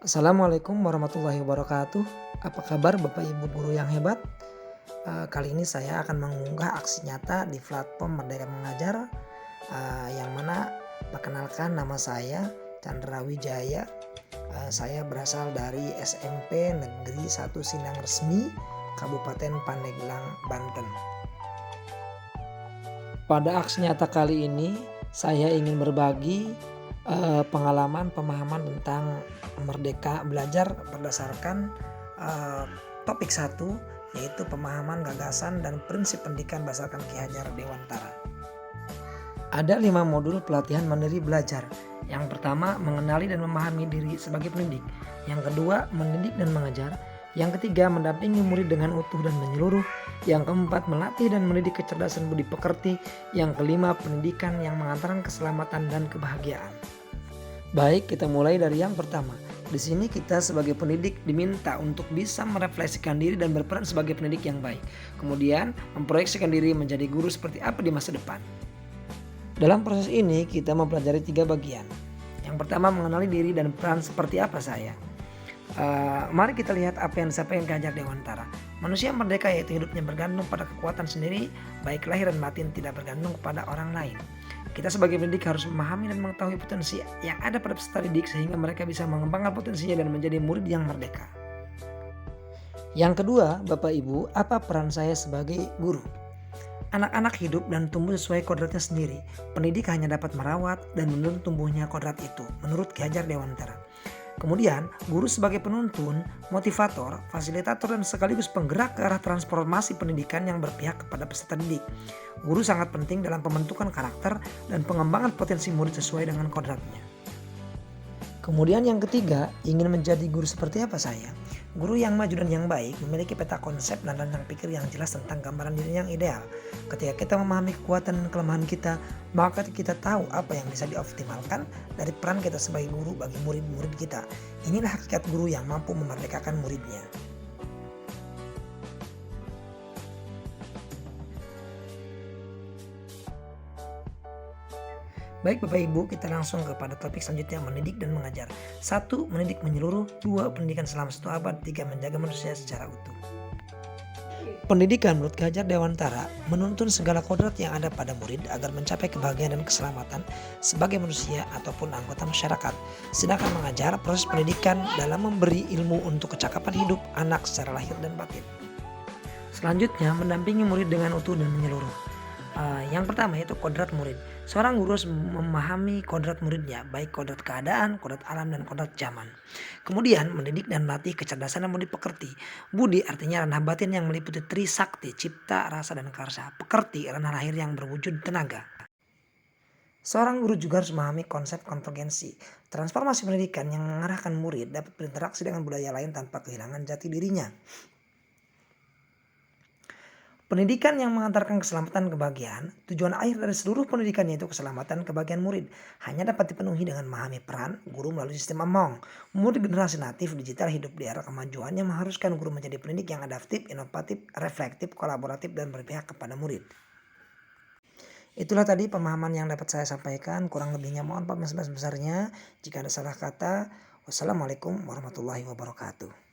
Assalamualaikum warahmatullahi wabarakatuh. Apa kabar Bapak Ibu guru yang hebat? Kali ini saya akan mengunggah aksi nyata di platform Merdeka Mengajar, yang mana perkenalkan nama saya Chandra Wijaya. Saya berasal dari SMP Negeri 1 Sindang Resmi, Kabupaten Pandeglang, Banten. Pada aksi nyata kali ini saya ingin berbagi pengalaman pemahaman tentang merdeka belajar berdasarkan topik 1, yaitu pemahaman gagasan dan prinsip pendidikan berdasarkan Ki Hajar Dewantara. Ada 5 modul pelatihan mandiri belajar. Yang pertama, mengenali dan memahami diri sebagai pendidik. Yang kedua, mendidik dan mengajar. Yang ketiga, mendampingi murid dengan utuh dan menyeluruh. Yang keempat, melatih dan mendidik kecerdasan budi pekerti. Yang kelima, pendidikan yang mengantarkan keselamatan dan kebahagiaan. Baik, kita mulai dari yang pertama. Di sini kita sebagai pendidik diminta untuk bisa merefleksikan diri dan berperan sebagai pendidik yang baik. Kemudian memproyeksikan diri menjadi guru seperti apa di masa depan. Dalam proses ini kita mempelajari 3 bagian. Yang pertama, mengenali diri dan peran seperti apa saya. Mari kita lihat apa yang disampaikan Ki Hajar Dewantara. Manusia merdeka yaitu hidupnya bergantung pada kekuatan sendiri, baik lahir dan batin, tidak bergantung kepada orang lain. Kita sebagai pendidik harus memahami dan mengetahui potensi yang ada pada peserta didik sehingga mereka bisa mengembangkan potensinya dan menjadi murid yang merdeka. Yang kedua, Bapak Ibu, apa peran saya sebagai guru? Anak-anak hidup dan tumbuh sesuai kodratnya sendiri. Pendidik hanya dapat merawat dan menuntun tumbuhnya kodrat itu, menurut Ki Hajar Dewantara. Kemudian, guru sebagai penuntun, motivator, fasilitator dan sekaligus penggerak ke arah transformasi pendidikan yang berpihak kepada peserta didik. Guru sangat penting dalam pembentukan karakter dan pengembangan potensi murid sesuai dengan kodratnya. Kemudian yang ketiga, ingin menjadi guru seperti apa saya? Guru yang maju dan yang baik memiliki peta konsep dan rancang pikir yang jelas tentang gambaran diri yang ideal. Ketika kita memahami kekuatan dan kelemahan kita, maka kita tahu apa yang bisa dioptimalkan dari peran kita sebagai guru bagi murid-murid kita. Inilah hakikat guru yang mampu memerdekakan muridnya. Baik Bapak Ibu, kita langsung kepada topik selanjutnya, mendidik dan mengajar. 1. Mendidik menyeluruh. 2. Pendidikan selama 1 abad. 3. Menjaga manusia secara utuh. Pendidikan menurut Ki Hajar Dewantara menuntun segala kodrat yang ada pada murid agar mencapai kebahagiaan dan keselamatan sebagai manusia ataupun anggota masyarakat. Sedangkan mengajar proses pendidikan dalam memberi ilmu untuk kecakapan hidup anak secara lahir dan batin. Selanjutnya, mendampingi murid dengan utuh dan menyeluruh. Yang pertama yaitu kodrat murid. Seorang guru harus memahami kodrat muridnya, baik kodrat keadaan, kodrat alam, dan kodrat zaman. Kemudian mendidik dan melatih kecerdasan dan budi pekerti. Budi artinya ranah batin yang meliputi trisakti, cipta, rasa, dan karsa. Pekerti ranah lahir yang berwujud tenaga. Seorang guru juga harus memahami konsep konvergensi, transformasi pendidikan yang mengarahkan murid dapat berinteraksi dengan budaya lain tanpa kehilangan jati dirinya. Pendidikan yang mengantarkan keselamatan kebahagiaan, tujuan akhir dari seluruh pendidikan yaitu keselamatan kebahagiaan murid, hanya dapat dipenuhi dengan memahami peran guru melalui sistem Among. Murid generasi natif digital hidup di era kemajuan yang mengharuskan guru menjadi pendidik yang adaptif, inovatif, reflektif, kolaboratif, dan berpihak kepada murid. Itulah tadi pemahaman yang dapat saya sampaikan, kurang lebihnya mohon paham sebesar-besarnya. Jika ada salah kata, wassalamualaikum warahmatullahi wabarakatuh.